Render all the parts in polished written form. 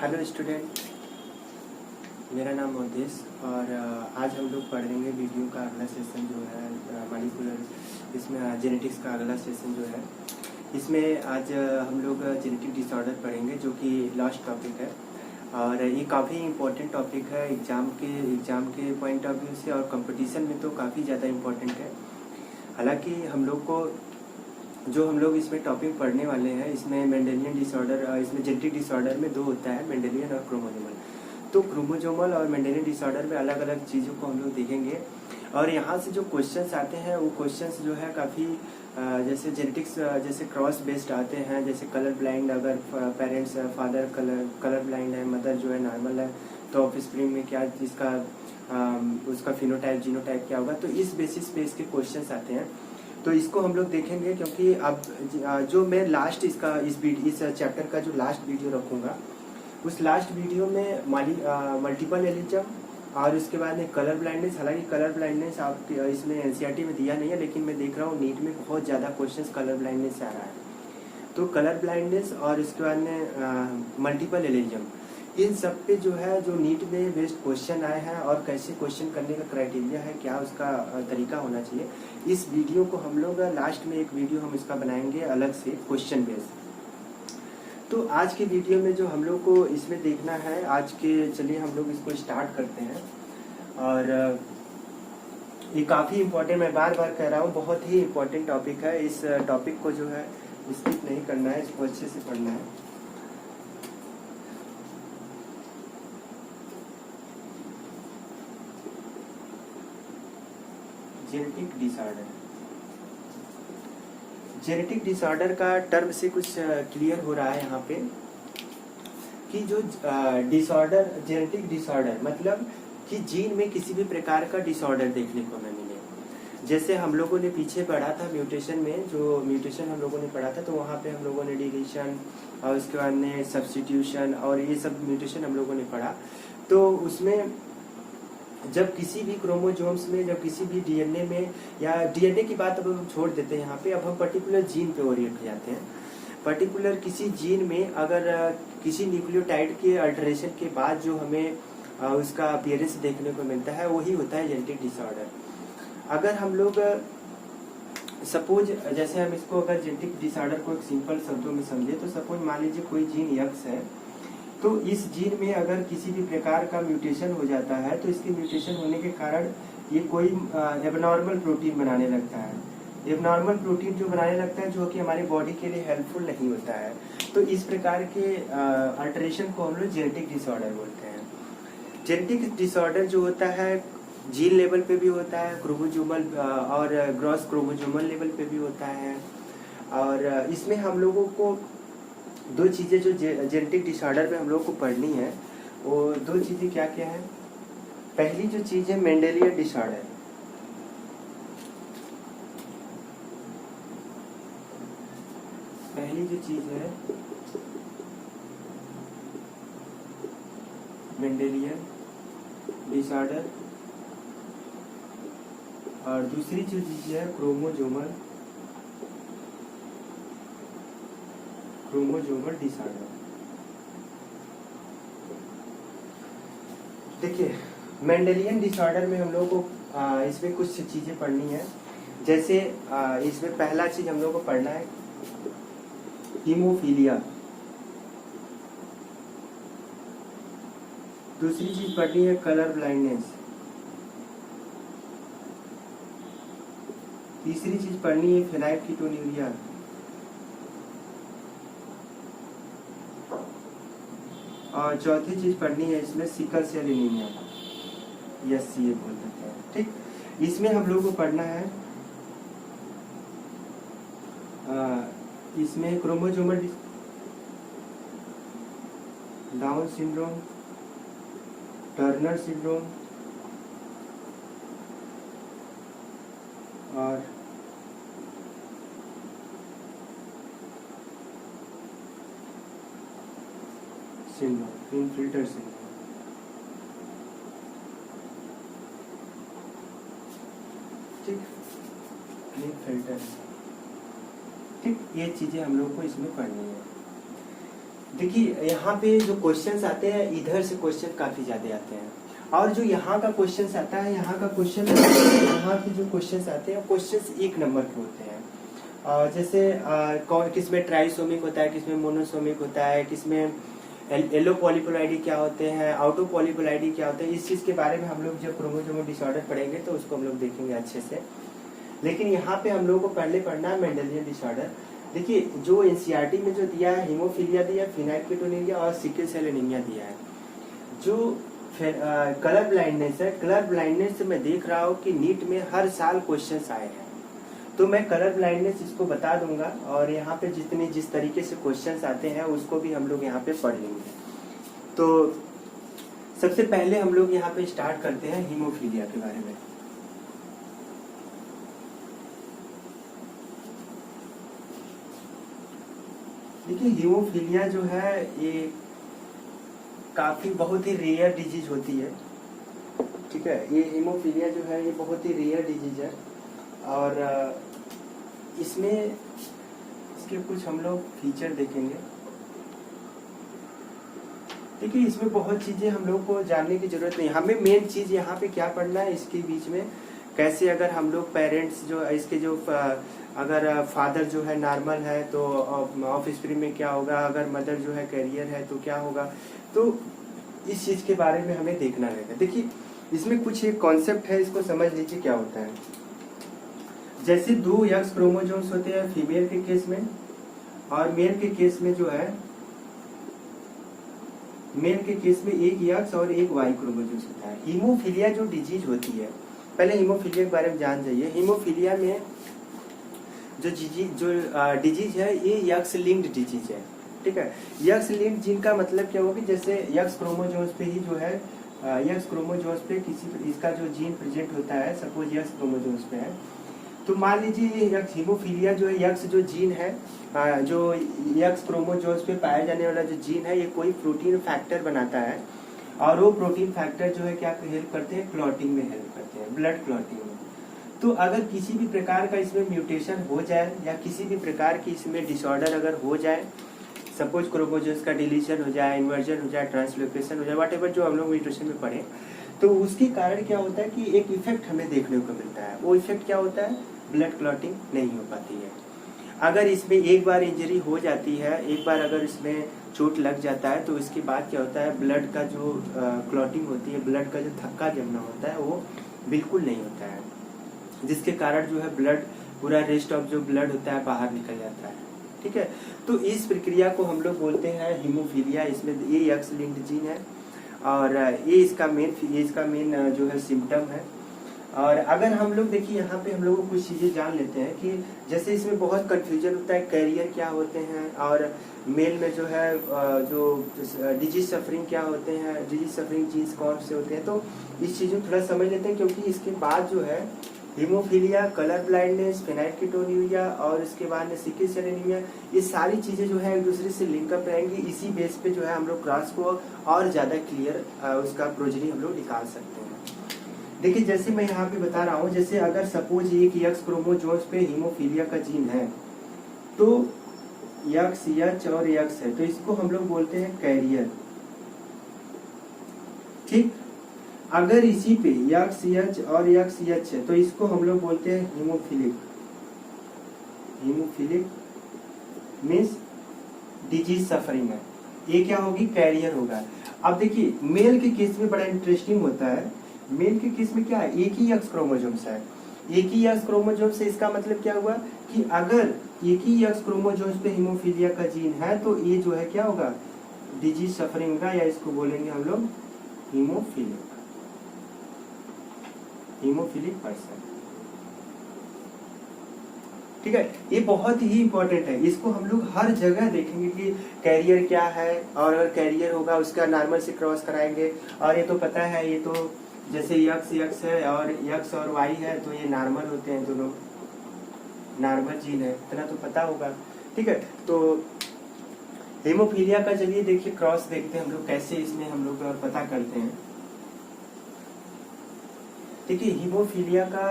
Hello student, मेरा नाम मोदेश और आज हम लोग पढ़ेंगे वीडियो का अगला सेशन जो है मॉलिक्यूलर। इसमें जेनेटिक्स का अगला सेशन जो है इसमें आज हम लोग जेनेटिक डिसऑर्डर पढ़ेंगे जो कि लास्ट टॉपिक है। और ये काफ़ी इम्पोर्टेंट टॉपिक है एग्ज़ाम के पॉइंट ऑफ व्यू से, और कंपटीशन में तो काफ़ी ज़्यादा इम्पोर्टेंट है। हालांकि हम लोग इसमें टॉपिक पढ़ने वाले हैं, इसमें मेंडेलियन डिसऑर्डर, इसमें जेनेटिक डिसऑर्डर में दो होता है, मेंडेलियन और क्रोमोसोमल। तो क्रोमोसोमल और मेंडेलियन डिसऑर्डर में अलग अलग चीज़ों को हम लोग देखेंगे। और यहाँ से जो क्वेश्चंस आते हैं वो क्वेश्चंस जो है काफ़ी जैसे जेनेटिक्स जैसे क्रॉस बेस्ड आते हैं। जैसे कलर ब्लाइंड, अगर पेरेंट्स फादर कलर ब्लाइंड है, मदर जो है नॉर्मल है, तो ऑफस्प्रिंग में क्या इसका उसका फिनोटाइप जीनोटाइप क्या होगा। तो इस बेसिस पे इसके क्वेश्चंस आते हैं, तो इसको हम लोग देखेंगे। क्योंकि अब जो मैं लास्ट इस चैप्टर का जो लास्ट वीडियो रखूँगा, उस लास्ट वीडियो में मल्टीपल एलिज्म और उसके बाद में कलर ब्लाइंडनेस। हालांकि कलर ब्लाइंडनेस आप इसमें एनसीईआरटी में दिया नहीं है, लेकिन मैं देख रहा हूँ नीट में बहुत ज़्यादा क्वेश्चंस कलर ब्लाइंडनेस से आ रहा है। तो कलर ब्लाइंडनेस और इसके बाद में मल्टीपल एलिज्म, इन सब पे जो है जो नीट में बेस्ड क्वेश्चन आए हैं और कैसे क्वेश्चन करने का क्राइटेरिया है, क्या उसका तरीका होना चाहिए, इस वीडियो को हम लोग लास्ट में एक वीडियो हम इसका बनाएंगे अलग से क्वेश्चन बेस्ड। तो आज के वीडियो में जो हम लोग को इसमें देखना है, चलिए हम लोग इसको स्टार्ट करते हैं। और ये काफ़ी इम्पोर्टेंट, मैं बार बार कह रहा हूँ, बहुत ही इम्पोर्टेंट टॉपिक है। इस टॉपिक को जो है स्किप नहीं करना है, इसको अच्छे से पढ़ना है। जेनेटिक डिसऑर्डर का टर्म से कुछ क्लियर हो रहा है यहाँ पे कि जो जेनेटिक डिसऑर्डर मतलब कि जीन में किसी भी प्रकार का डिसऑर्डर देखने को न मिले। जैसे हम लोगों ने पीछे पढ़ा था म्यूटेशन में, जो म्यूटेशन हम लोगों ने पढ़ा था, तो वहाँ पे हम लोगों ने डिलीशन और उसके बाद में सब्स्टिट्यूशन और ये सब म्यूटेशन हम लोगों ने पढ़ा। तो उसमें जब किसी भी क्रोमोजोम्स में, जब किसी भी डीएनए में, या डीएनए की बात अब हम छोड़ देते हैं यहाँ पे, अब हम पर्टिकुलर जीन पे ओरिएंट हो जाते हैं। पर्टिकुलर किसी जीन में अगर किसी न्यूक्लियोटाइड के अल्टरेशन के बाद जो हमें उसका अपीयरेंस देखने को मिलता है, वही होता है जेनेटिक डिसऑर्डर। अगर हम लोग सपोज, जैसे हम इसको अगर जेनेटिक डिसऑर्डर को एक सिंपल शब्दों में समझे, तो सपोज मान लीजिए कोई जीन यक्स है, तो इस जीन में अगर किसी भी प्रकार का म्यूटेशन हो जाता है, तो इसके म्यूटेशन होने के कारण ये कोई एबनॉर्मल प्रोटीन बनाने लगता है। एबनॉर्मल प्रोटीन जो बनाने लगता है, जो कि हमारी बॉडी के लिए हेल्पफुल नहीं होता है। तो इस प्रकार के अल्टरेशन को हम लोग जेनेटिक डिसऑर्डर बोलते हैं। जेनेटिक डिसऑर्डर जो होता है जीन लेवल पे भी होता है, क्रोमोसोमल और ग्रॉस क्रोमोसोमल लेवल पे भी होता है। और इसमें हम लोगों को दो चीज़ें जो जेनेटिक डिसऑर्डर में हम लोग को पढ़नी है, वो दो चीज़ें क्या क्या है। पहली जो चीज़ है मेंडेलियन डिसऑर्डर। पहली जो चीज़ है मेंडेलियन डिसऑर्डर, और दूसरी जो चीज़ है क्रोमोसोमल डिसऑर्डर। देखिए, मेंडेलियन डिसऑर्डर में हम लोगों को इसमें कुछ चीजें पढ़नी है। जैसे इसमें पहला चीज हम लोगों को पढ़ना है हीमोफीलिया। दूसरी चीज पढ़नी है कलर ब्लाइंडनेस। तीसरी चीज पढ़नी है फेनाइलकीटोन्यूरिया। और चौथी चीज पढ़नी है इसमें सिकल सेल एनीमिया, SCA बोल देते हैं। ठीक, इसमें हम लोग को पढ़ना है इसमें chromosomal down syndrome, Turner syndrome और फिल्टर सिंड्रोम। ठीक, फिल्टर। ठीक, ये चीजें हम लोग को इसमें पढ़नी है। देखिए यहाँ पे जो क्वेश्चंस आते हैं, इधर से क्वेश्चन काफ़ी ज़्यादा आते हैं, और जो यहाँ का क्वेश्चंस आता है, यहाँ का क्वेश्चन, यहाँ के जो क्वेश्चंस आते हैं क्वेश्चंस एक नंबर के होते हैं। जैसे किसमें ट्राइसोमिक होता है, किसमें मोनोसोमिक होता है, किसमें येलो पॉलीपोलाइडी क्या होते हैं, आउटो पॉलीपोलाइडी क्या होते हैं, इस चीज़ के बारे में हम लोग जब क्रोमोसोमल डिसऑर्डर पढ़ेंगे तो उसको हम लोग देखेंगे अच्छे से। लेकिन यहाँ पे हम लोगों को पहले पढ़ना है मेंडेलियन डिसऑर्डर। देखिए जो एनसीईआरटी में जो दिया है, हीमोफीलिया दिया, फिनाइलकीटोनुरिया और सिकल सेल एनीमिया दिया है। जो कलर ब्लाइंडनेस है, कलर ब्लाइंडनेस मैं देख रहा हूँ कि नीट में हर साल क्वेश्चंस आए हैं, तो मैं कलर ब्लाइंडनेस इसको बता दूंगा, और यहाँ पे जिस तरीके से क्वेश्चंस आते हैं उसको भी हम लोग यहाँ पे पढ़ लेंगे। तो सबसे पहले हम लोग यहाँ पे स्टार्ट करते हैं हीमोफीलिया के बारे में। देखिए हीमोफीलिया जो है ये काफी बहुत ही रेयर डिजीज होती है, ठीक है। ये हीमोफीलिया जो है ये बहुत ही रेयर डिजीज है, और इसमें इसके कुछ हम लोग फीचर देखेंगे। देखिए इसमें बहुत चीजें हम लोग को जानने की जरूरत नहीं, हमें मेन चीज यहाँ पे क्या पढ़ना है, इसके बीच में कैसे अगर हम लोग पेरेंट्स जो इसके जो अगर फादर जो है नॉर्मल है तो ऑफ स्प्रिंग में क्या होगा, अगर मदर जो है कैरियर है तो क्या होगा, तो इस चीज के बारे में हमें देखना रहेगा। देखिए इसमें कुछ एक कॉन्सेप्ट है, इसको समझ लीजिए क्या होता है। जैसे 2 एक्स क्रोमोसोम्स होते हैं फीमेल के केस में, और मेल के केस में जो है, मेल के केस में 1 एक्स और 1 वाई क्रोमोसोम्स होता है। हीमोफीलिया जो डिजीज होती है, पहले हीमोफीलिया के बारे में जान जाइए। हीमोफीलिया में जो डिजीज है ये एक्स लिंक्ड डिजीज है, ठीक है। एक्स लिंक्ड जीन का मतलब क्या होगा, जैसे एक्स क्रोमोसोम्स पे ही जो है, एक्स क्रोमोसोम्स पे किसी इसका जो जीन प्रेजेंट होता है, सपोज एक्स क्रोमोसोम्स पे है, तो मान लीजिए एक्स हीमोफीलिया जो है, एक्स जो जीन है, जो एक्स क्रोमोसोम्स पे पाया जाने वाला जो जीन है, ये कोई प्रोटीन फैक्टर बनाता है, और वो प्रोटीन फैक्टर जो है क्या हेल्प करते हैं, क्लॉटिंग में हेल्प करते हैं, ब्लड क्लॉटिंग में। तो अगर किसी भी प्रकार का इसमें म्यूटेशन हो जाए, या किसी भी प्रकार की इसमें डिसऑर्डर अगर हो जाए, सपोज क्रोमोसोम्स का डिलीशन हो जाए, इन्वर्जन हो जाए, ट्रांसलोकेशन हो जाए, व्हाटएवर जो हम लोग म्यूटेशन में पढ़े, तो उसके कारण क्या होता है कि एक इफेक्ट हमें देखने को मिलता है। वो इफेक्ट क्या होता है, ब्लड क्लॉटिंग नहीं हो पाती है। अगर इसमें एक बार इंजरी हो जाती है, एक बार अगर इसमें चोट लग जाता है, तो इसके बाद क्या होता है, ब्लड का जो क्लॉटिंग होती है, ब्लड का जो थक्का जमना होता है वो बिल्कुल नहीं होता है, जिसके कारण जो है ब्लड पूरा रेस्ट ऑफ जो ब्लड होता है बाहर निकल जाता है, ठीक है। तो इस प्रक्रिया को हम लोग बोलते हैं हीमोफीलिया। इसमें ये एक्स लिंक्ड जीन है, और ये इसका मेन जो है सिम्टम है। और अगर हम लोग देखिए यहाँ पे हम लोग कुछ चीजें जान लेते हैं कि जैसे इसमें बहुत कंफ्यूजन होता है, कैरियर क्या होते हैं, और मेल में जो है जो डिजीज सफरिंग क्या होते हैं, डिजीज सफरिंग जीन्स कौन से होते हैं, तो इस चीज में थोड़ा समझ लेते हैं। क्योंकि इसके बाद जो है हीमोफीलिया, कलर ब्लाइंडनेस, फिनाइलकीटोनुरिया और इसके बाद में सिकल सेल एनीमिया, ये सारी चीजें जो है एक दूसरे से लिंकअप रहेंगी। इसी बेस पे जो है हम लोग क्रॉस को और ज्यादा क्लियर उसका प्रोजेनी हम लोग निकाल सकते हैं। देखिए जैसे मैं यहाँ पे बता रहा हूँ, जैसे अगर सपोज एक एक्स क्रोमोसोम्स पे हीमोफीलिया का जीन है, तो एक्स एच और एक्स है, तो इसको हम लोग बोलते हैं कैरियर, ठीक। अगर इसी पे एक्स एच और एक्स एच है, तो इसको हम लोग बोलते हैं haemophilic. Haemophilic means disease suffering है, ये क्या होगी, कैरियर होगा। अब देखिए मेल के केस में बड़ा इंटरेस्टिंग होता है। मेल के केस में क्या है, एक ही एक्स क्रोमोसोम्स है, एक ही एक्स क्रोमोसोम्स से इसका मतलब क्या हुआ कि अगर एक ही एक्स क्रोमोसोम्स पे हीमोफीलिया का जीन है, तो ये जो है क्या होगा, डिजीज सफरिंग का, या इसको बोलेंगे हम लोग हीमोफिलिक, हीमोफिलिक पर्सन, ठीक है। ये बहुत ही इंपॉर्टेंट है, इसको हम लोग हर जगह देखेंगे कि कैरियर क्या है, और अगर कैरियर होगा उसका नॉर्मल से क्रॉस कराएंगे। और ये तो पता है, ये तो जैसे एक्स है और एक्स और वाई है, तो ये नॉर्मल होते हैं, दोनों नॉर्मल जीन है, इतना तो पता होगा, ठीक है। तो हीमोफीलिया का चलिए देखिए क्रॉस देखते हैं हम लोग कैसे इसमें हम लोग पता करते हैं। देखिए हीमोफीलिया का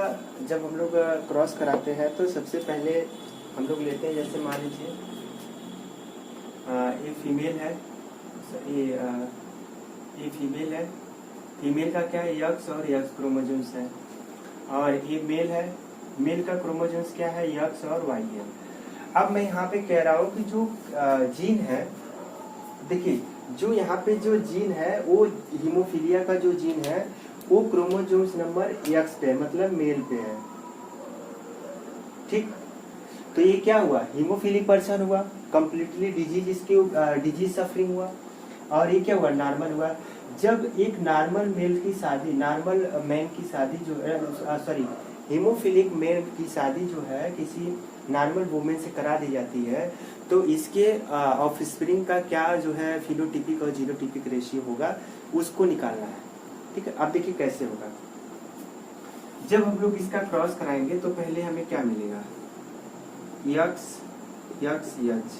जब हम लोग क्रॉस कराते हैं, तो सबसे पहले हम लोग लेते हैं, जैसे मान लीजिए ये फीमेल है, ये फीमेल है। फीमेल का क्या है, यक्स और यक्स क्रोमोसोम्स है। और ये मेल है, मेल का क्रोमोसोम्स क्या है, यक्स और वाई है। अब मैं यहाँ पे कह रहा हूँ कि जो जीन है, देखिए जो यहाँ पे जो जीन है वो हीमोफीलिया का जो जीन है वो क्रोमोसोम्स नंबर एक्स पे है, मतलब मेल पे है। ठीक, तो ये क्या हुआ, हीमोफीलिक पर्सन हुआ, कंप्लीटली डिजीज, इसकी डिजीज सफरिंग हुआ। और ये क्या हुआ, नॉर्मल हुआ। जब एक नॉर्मल मेल की शादी, नॉर्मल मैन की शादी जो है, सॉरी हीमोफिलिक मेल की शादी जो है किसी नॉर्मल वुमेन से करा दी जाती है, तो इसके ऑफस्प्रिंग का क्या जो है फिनोटिपिक और जीनोटिपिक रेशियो होगा उसको निकालना है। ठीक है, अब देखिए कैसे होगा। जब हम लोग इसका क्रॉस कराएंगे तो पहले हमें क्या मिलेगा, यक्स यक्स यच।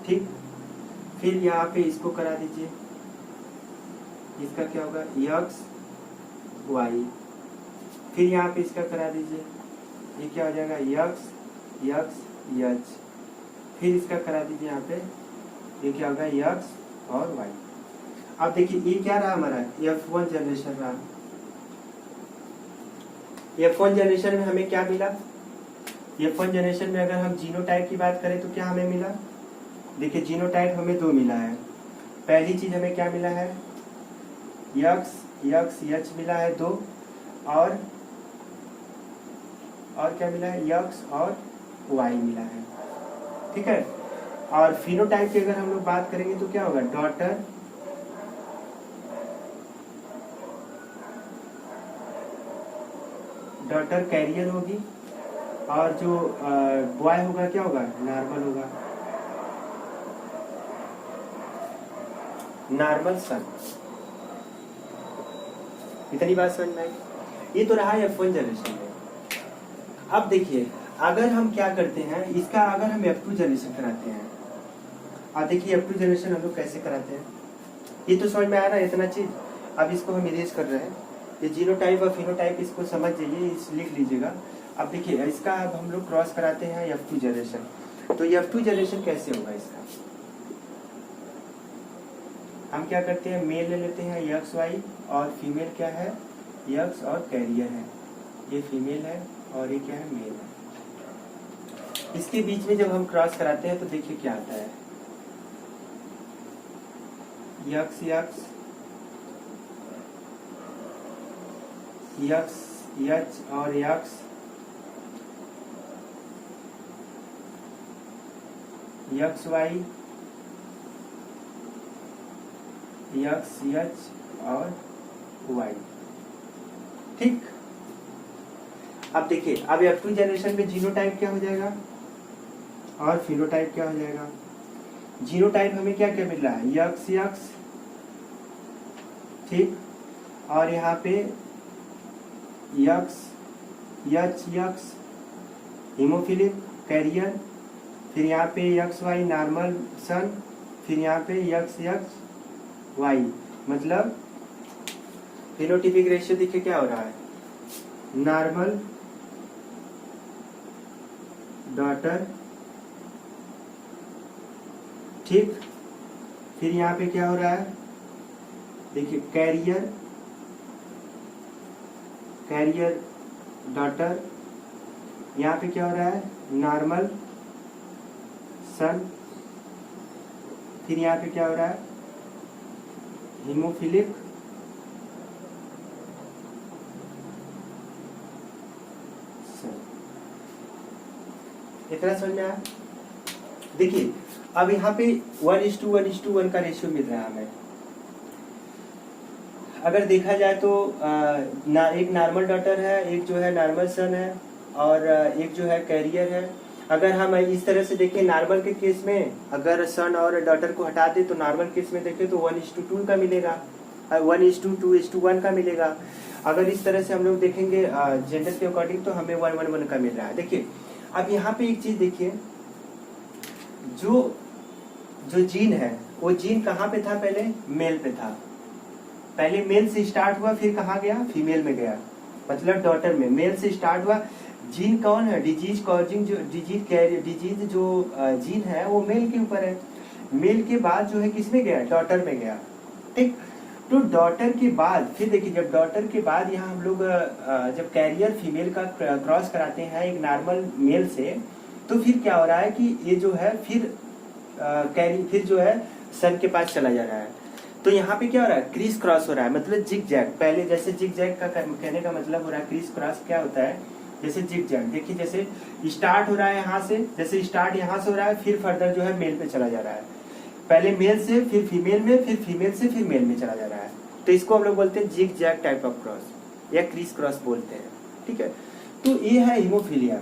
ठीक, फिर यहाँ पे इसको करा दीजिए, इसका क्या होगा, यक्स वाई। फिर यहाँ पे इसका करा दीजिए, ये क्या हो जाएगा, यक्स यक्स यच। फिर इसका करा दीजिए यहाँ पे, ये क्या होगा, यक्स और वाई। अब देखिए ये क्या रहा हमारा, F1 जनरेशन रहा। F1 जनरेशन में हमें क्या मिला, F1 जनरेशन में अगर हम जीनोटाइप की बात करें तो क्या हमें मिला, देखिए जीनोटाइप हमें 2 मिला है। पहली चीज हमें क्या मिला है, यक्स यक्स यच मिला है 2, और क्या मिला है, यक्स और वाई मिला है। ठीक है, और फिनोटाइप की अगर हम लोग बात करेंगे तो क्या होगा, डॉटर कैरियर होगी, और जो बॉय होगा क्या होगा, नॉर्मल होगा, नॉर्मल सन। इतनी बात समझ में आई। ये तो रहा F1 जनरेशन में। अब देखिए अगर हम क्या करते हैं, इसका अगर हम F2 जनरेशन कराते हैं, अब देखिए F2 जनरेशन हम लोग कैसे कराते हैं, ये तो समझ में आ रहा है इतना चीज। अब इसको हम इरेज कर रहे हैं, ये जीनोटाइप और फिनोटाइप इसको समझ जाइए, लिख लीजिएगा। अब देखिए इसका अब हम लोग क्रॉस कराते हैं F2 जनरेशन, तो F2 जनरेशन कैसे होगा इसका, हम क्या करते हैं, मेल ले लेते हैं यक्स वाई, और फीमेल क्या है, यक्स और कैरियर है। ये फीमेल है और ये क्या है, मेल है। इसके बीच में जब हम क्रॉस कराते हैं तो देखिए क्या आता है, यक्स यक्स यक्स यच और यक्स यक्स वाई, यक्स यच और वाई। ठीक, अब देखिए अब F2 जनरेशन में जीनोटाइप क्या हो जाएगा और फिनोटाइप क्या हो जाएगा। जीनोटाइप हमें क्या क्या मिल रहा है, यक्स यक्स, ठीक, और यहाँ पे यक्स यच यक्स हीमोफिलिक कैरियर, फिर यहाँ पे यक्स वाई नॉर्मल सन, फिर यहाँ पे यक्स यक्स वाई, मतलब फिनोटिपिक रेशियो देखिए क्या हो रहा है, नॉर्मल डॉटर, ठीक, फिर यहाँ पे क्या हो रहा है, देखिए कैरियर कैरियर डॉटर, यहाँ पे क्या हो रहा है, नॉर्मल सन, फिर यहाँ पे क्या हो रहा है, हीमोफिलिक सन। इतना समझ में आया। देखिए अब यहाँ पे 1:1:1 का रेशियो मिल रहा है हमें। अगर देखा जाए तो एक नॉर्मल डॉटर है, एक जो है नॉर्मल सन है, और एक जो है कैरियर है। अगर हम इस तरह से देखें, नॉर्मल के केस में अगर सन और डॉटर को हटा दे तो नॉर्मल केस में देखें तो 1:2 का मिलेगा, 1:2:1 का मिलेगा। अगर इस तरह से हम लोग देखेंगे जेंडर के अकॉर्डिंग तो हमें 1:1 का मिल रहा है। देखिए अब यहाँ पे एक चीज देखिए, जो जीन है वो जीन कहाँ पे था, पहले मेल पे था, पहले मेल से स्टार्ट हुआ, फिर कहाँ गया, फीमेल में गया, मतलब डॉटर में। मेल से स्टार्ट हुआ, जीन कौन है, डिजीज कॉजिंग जो डिजीज जो जीन है वो मेल के ऊपर है। मेल के बाद जो है किसमें गया, डॉटर में गया। ठीक, तो डॉटर के बाद फिर देखिए, जब डॉटर के बाद यहाँ हम लोग जब कैरियर फीमेल का क्रॉस कराते हैं एक नॉर्मल मेल से, तो फिर क्या हो रहा है कि ये जो है फिर फिर जो है सन के पास चला जा रहा है। तो यहाँ पे क्या हो रहा है, क्रीज क्रॉस हो रहा है, मतलब जिग जैग। पहले जैसे जिग जैग का कहने का मतलब हो रहा है, क्रीज क्रॉस क्या होता है, जैसे जिग जैग। देखिए जैसे स्टार्ट हो रहा है यहाँ से, जैसे स्टार्ट यहाँ से हो रहा है, फिर फर्दर जो है मेल पे चला जा रहा है, पहले मेल से फिर फीमेल में, फिर फीमेल से फिर मेल में चला जा रहा है। तो इसको हम लोग बोलते हैं zigzag type of cross या क्रीज क्रॉस बोलते हैं। ठीक है, तो ये है हीमोफीलिया।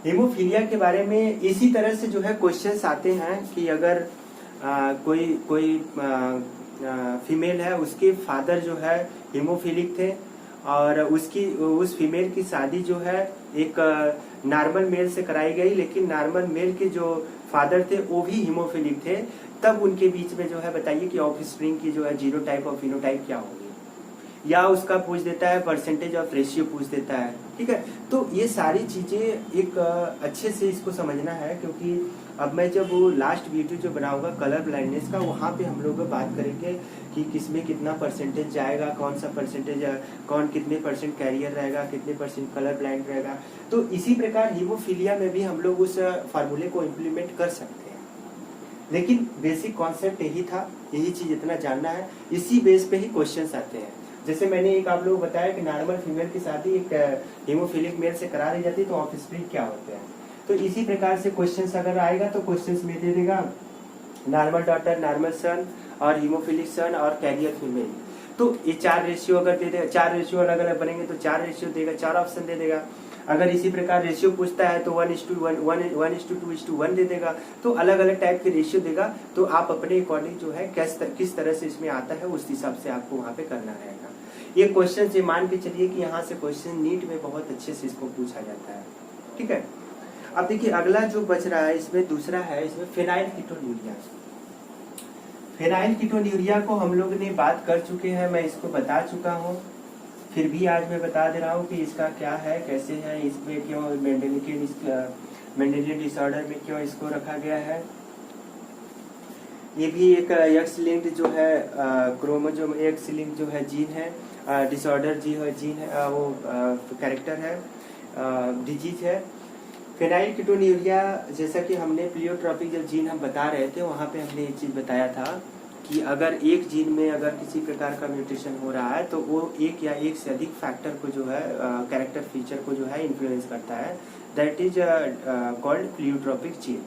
हीमोफीलिया के बारे में इसी तरह से जो है क्वेश्चंस आते हैं कि अगर कोई फीमेल है, उसके फादर जो है हीमोफिलिक थे और उस फीमेल की शादी जो है एक नॉर्मल मेल से कराई गई, लेकिन नॉर्मल मेल के जो फादर थे वो भी हीमोफिलिक थे, तब उनके बीच में जो है बताइए कि ऑफ स्प्रिंग की जो है जीनोटाइप और फिनोटाइप क्या होगी, या उसका पूछ देता है परसेंटेज ऑफ रेशियो पूछ देता है। ठीक है, तो ये सारी चीजें एक अच्छे से इसको समझना है, क्योंकि अब मैं जब वो लास्ट वीडियो जो बनाऊंगा कलर ब्लाइंडनेस का, वहाँ पे हम लोग बात करेंगे कि किसमें कितना परसेंटेज जाएगा, कौन सा परसेंटेज, कौन कितने परसेंट कैरियर रहेगा, कितने परसेंट कलर ब्लाइंड रहेगा। तो इसी प्रकार हीमोफीलिया में भी हम लोग उस फार्मूले को इम्प्लीमेंट कर सकते हैं, लेकिन बेसिक कॉन्सेप्ट यही था, यही चीज इतना जानना है, इसी बेस पे ही क्वेश्चंस आते हैं। जैसे मैंने एक आप लोगों को बताया कि नॉर्मल फीमेल की शादी एक हीमोफिलिक मेल से करा दी जाती है, तो ऑफ स्प्रिंग क्या होते हैं। तो इसी प्रकार से क्वेश्चंस अगर आएगा तो क्वेश्चंस में दे देगा नॉर्मल डॉटर, नॉर्मल सन और हीमोफिलिक सन और कैरियर फीमेल। तो ये 4 रेशियो अगर दे देगा, 4 रेशियो अलग अलग बनेंगे तो 4 रेशियो देगा, 4 ऑप्शन दे देगा। अगर इसी प्रकार रेशियो पूछता है तो 1:1, 1:2:1 दे देगा। तो अलग अलग टाइप के रेशियो देगा, तो आप अपने अकॉर्डिंग जो है किस तरह से इसमें आता है उस हिसाब से आपको वहाँ पे करना रहेगा। ये क्वेश्चन से मान के चलिए कि यहाँ से क्वेश्चन नीट में बहुत अच्छे से इसको पूछा जाता है। ठीक है, अब देखिए अगला जो बच रहा है इसमें दूसरा है, इसमें फेनाइल कीटोन्यूरिया। फेनाइल कीटोन्यूरिया को हम लोग ने बात कर चुके हैं, मैं इसको बता चुका हूँ, फिर भी आज मैं बता दे रहा हूँ कि इसका क्या है, कैसे है, इसमें क्यों मेंडेलियन डिसऑर्डर में क्यों इसको रखा गया है। ये भी एक एक्स लिंक्ड जो है क्रोमोसोम एक्स लिंक्ड जो है जीन है, डिसऑर्डर जीन है, वो कैरेक्टर है, डिजीज है। फेनाइल कीटोन्यूरिया, जैसा कि हमने प्लियोट्रॉपिक जब जीन हम बता रहे थे वहाँ पे हमने एक चीज बताया था कि अगर एक जीन में अगर किसी प्रकार का म्यूटेशन हो रहा है तो वो एक या एक से अधिक फैक्टर को जो है कैरेक्टर फीचर को जो है इन्फ्लुएंस करता है, that is called pleiotropic gene.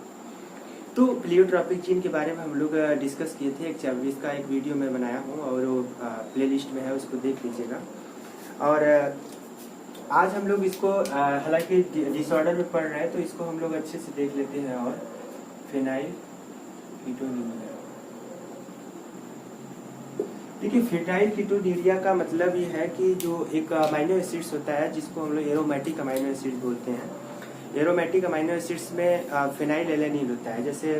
तो प्लियोट्रॉपिक जीन के बारे में हम लोग डिस्कस किए थे, इसका एक वीडियो मैं बनाया हूँ और वो प्ले लिस्ट में है, उसको देख लीजिएगा। और आज हम लोग इसको हालांकि डिसऑर्डर में पढ़ रहे हैं तो इसको हम लोग अच्छे से देख लेते हैं। और फेनाइल कीटोन्यूरिया, देखिए फेनाइल कीटोन्यूरिया का मतलब ये है कि जो एक अमाइनो एसिड्स होता है जिसको हम लोग एरोमेटिक अमाइनो एसिड बोलते हैं। एरोमेटिक अमाइनो एसिड्स में फेनाइल एलेनिल होता है, जैसे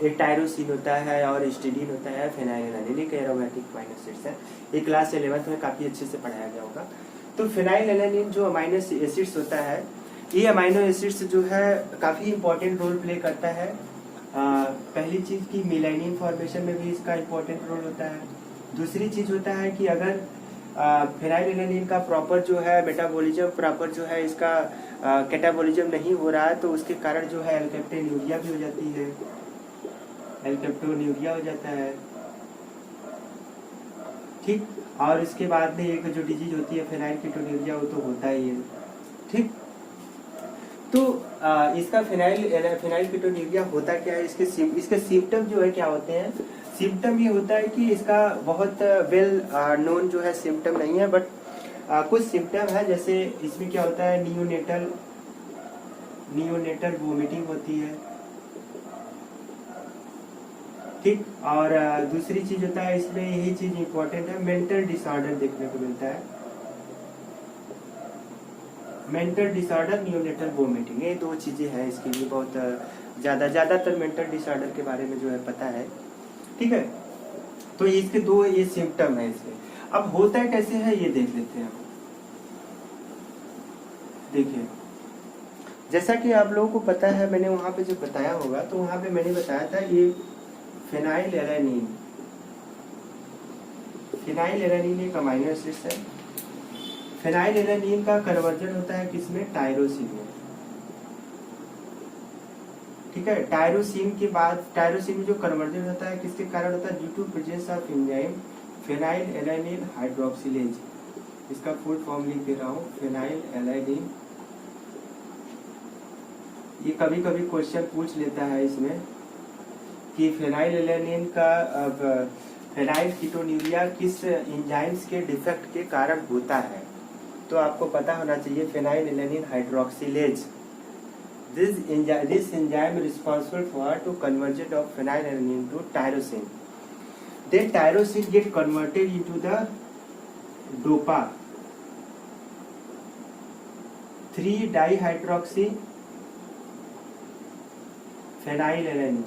एक टायरोसिन होता है और एस्टिडीन होता है, फेनाइल एलेनिल एक एरोमेटिक अमाइनो एसिड्स है। ये क्लास 11th में काफी अच्छे से पढ़ाया गया होगा। तो फेनाइल एलेनिन जो अमाइनो एसिड्स होता है, ये अमाइनो एसिड्स जो है काफी इंपॉर्टेंट रोल प्ले करता है। पहली चीज की मेलानिन फॉर्मेशन में भी इसका इंपॉर्टेंट रोल होता है। दूसरी चीज होता है कि अगर फेनाइल एलेनिन का प्रॉपर जो है मेटाबॉलिज्म, प्रॉपर जो है इसका कैटाबॉलिज्म नहीं हो रहा है तो उसके कारण जो है एल्केप्टोन्यूरिया भी हो जाती है, एल्केप्टोन्यूरिया हो जाता है। ठीक, और इसके बाद में एक जो डिजीज होती है फेनाइल कीटोन्यूरिया वो तो होता ही है। ठीक, तो इसका फेनाइल कीटोन्यूरिया होता क्या है, इसके सिम्टम जो है क्या होते हैं। सिम्टम ये होता है कि इसका बहुत वेल नोन जो है सिम्टम नहीं है, बट कुछ सिम्टम है। जैसे इसमें क्या होता है, नियोनेटल वोमिटिंग होती है। ठीक, और दूसरी चीज होता है इसमें, यही चीज इंपॉर्टेंट है, मेंटल डिसऑर्डर देखने को मिलता है। मेंटल डिसऑर्डर, नियोनेटल वोमिटिंग, ये 2 चीजें हैं इसके लिए बहुत ज्यादातर मेंटल डिसऑर्डर के बारे में जो है पता है। ठीक है, तो इसके 2 ये सिम्टम है इसमें। अब होता है कैसे है ये देख लेते हैं। देखिए, जैसा कि आप लोगों को पता है, मैंने वहाँ पे जो बताया होगा, तो वहाँ पे मैंने बताया था ये फेनाइल एलानिन। फेनाइल एलानिन एक अमाइनो एसिड है। फेनाइल एलानिन का कन्वर्जन होता है किसमें? टायरोसिन में। ठीक है, टायरोसिन के बाद टायरोसिन में जो कन्वर्जन होता है किसके कारण होता है? Due to presence of enzyme phenylalanine hydroxylase. इसका फुल फॉर्म लिख दे रहा हूँ, फेनाइल एलानिन। ये कभी कभी क्वेश्चन पूछ लेता है इसमें कि फेनाइल एलानिन का फेनाइल कीटोन्यूरिया किस एंजाइम्स के डिफेक्ट के कारण होता है, तो आपको पता होना चाहिए phenyl alanine hydroxylase. This enzyme responsible for to conversion of phenylalanine to tyrosine. Then tyrosine get converted into the DOPA 3-dihydroxy phenylalanine.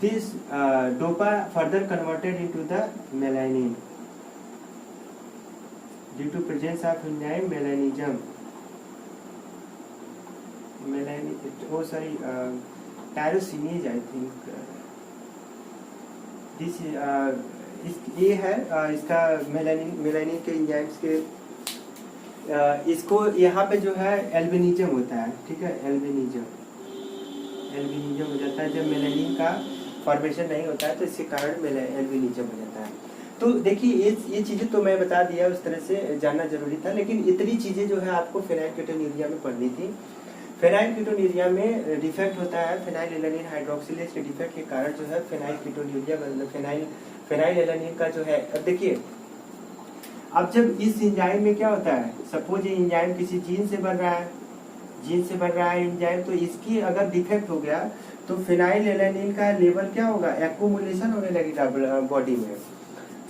This DOPA further converted into the melanin due to presence of enzyme melanism. Tyrosinase I think. This ये है इसका melanin के enzymes के इसको यहाँ पे जो है एल्बिनिज्म होता है। ठीक है, एल्बिनिज्म हो जाता है जब मेलानिन का फॉर्मेशन नहीं होता है, तो इसके कारण एल्बिनिज्म हो जाता है। तो देखिए ये चीजें तो मैं बता दिया, उस तरह से जानना जरूरी था, लेकिन इतनी चीजें जो है आपको फेनाइल कीटोन्यूरिया में पढ़नी थी। फेनाइल कीटोन्यूरिया में डिफेक्ट होता है फेनाइल एलानिन हाइड्रोक्सिलेज के डिफेक्ट के कारण जो है फेनाइल कीटोन्यूरिया फेनाइल एलानिन का जो है। अब देखिए, अब जब इस एंजाइम में क्या होता है, सपोज ये एंजाइम किसी जीन से बन रहा है एंजाइम, तो इसकी अगर डिफेक्ट हो गया तो फेनाइल एलानिन का लेवल क्या होगा? एक्यूमुलेशन होने लगेगा बॉडी में।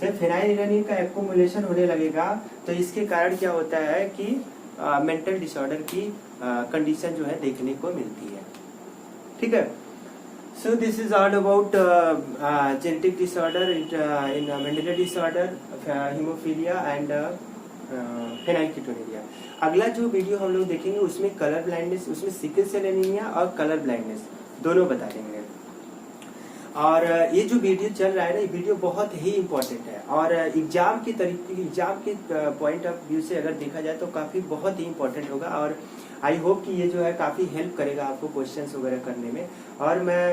जब फेनाइल एलानिन का एक्यूमुलेशन होने लगेगा तो इसके कारण क्या होता है कि मेंटल डिसऑर्डर की कंडीशन जो है देखने को मिलती है। ठीक है, so this is all about genetic disorder in mental disorder, haemophilia and phenyl ketonuria. अगला जो वीडियो हम लोग देखेंगे उसमें कलर ब्लाइंडनेस, उसमें सिकल सेल एनीमिया और कलर ब्लाइंडनेस दोनों बता देंगे। और ये जो वीडियो चल रहा है ना, ये वीडियो बहुत ही इम्पोर्टेंट है और एग्जाम के पॉइंट ऑफ व्यू से अगर देखा जाए तो काफी बहुत ही इम्पोर्टेंट होगा। और आई होप कि ये जो है काफी हेल्प करेगा आपको क्वेश्चंस वगैरह करने में। और मैं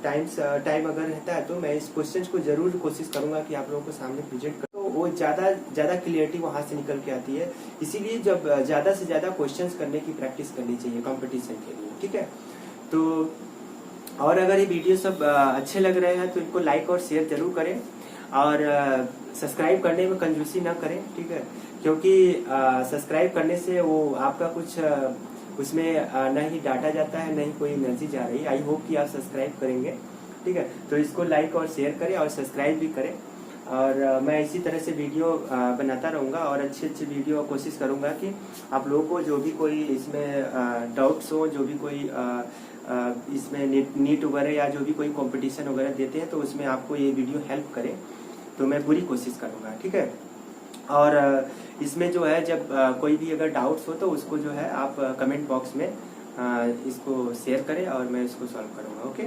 टाइम अगर रहता है तो मैं इस क्वेश्चंस को जरूर कोशिश करूंगा कि आप लोगों को सामने प्रेजेंट करूँ, तो वो ज्यादा क्लियरिटी वहां से निकल के आती है। इसीलिए जब ज्यादा से ज्यादा क्वेश्चंस करने की प्रैक्टिस करनी चाहिए कंपटीशन के लिए। ठीक है, तो और अगर ये वीडियो सब अच्छे लग रहे हैं तो इनको लाइक और शेयर जरूर करें और सब्सक्राइब करने में कंजूसी ना करें। ठीक है, क्योंकि सब्सक्राइब करने से वो आपका कुछ उसमें न ही डाटा जाता है, न ही कोई एनर्जी जा रही है। आई होप कि आप सब्सक्राइब करेंगे। ठीक है, तो इसको लाइक और शेयर करें और सब्सक्राइब भी करें। और मैं इसी तरह से वीडियो बनाता रहूँगा और अच्छे वीडियो कोशिश करूँगा कि आप लोगों को जो भी कोई इसमें डाउट्स हो, जो भी कोई इसमें नीट वगैरह या जो भी कोई कंपटीशन वगैरह देते हैं तो उसमें आपको ये वीडियो हेल्प करे, तो मैं पूरी कोशिश करूँगा। ठीक है, और इसमें जो है जब कोई भी अगर डाउट्स हो तो उसको जो है आप कमेंट बॉक्स में इसको शेयर करें और मैं इसको सॉल्व करूँगा। ओके।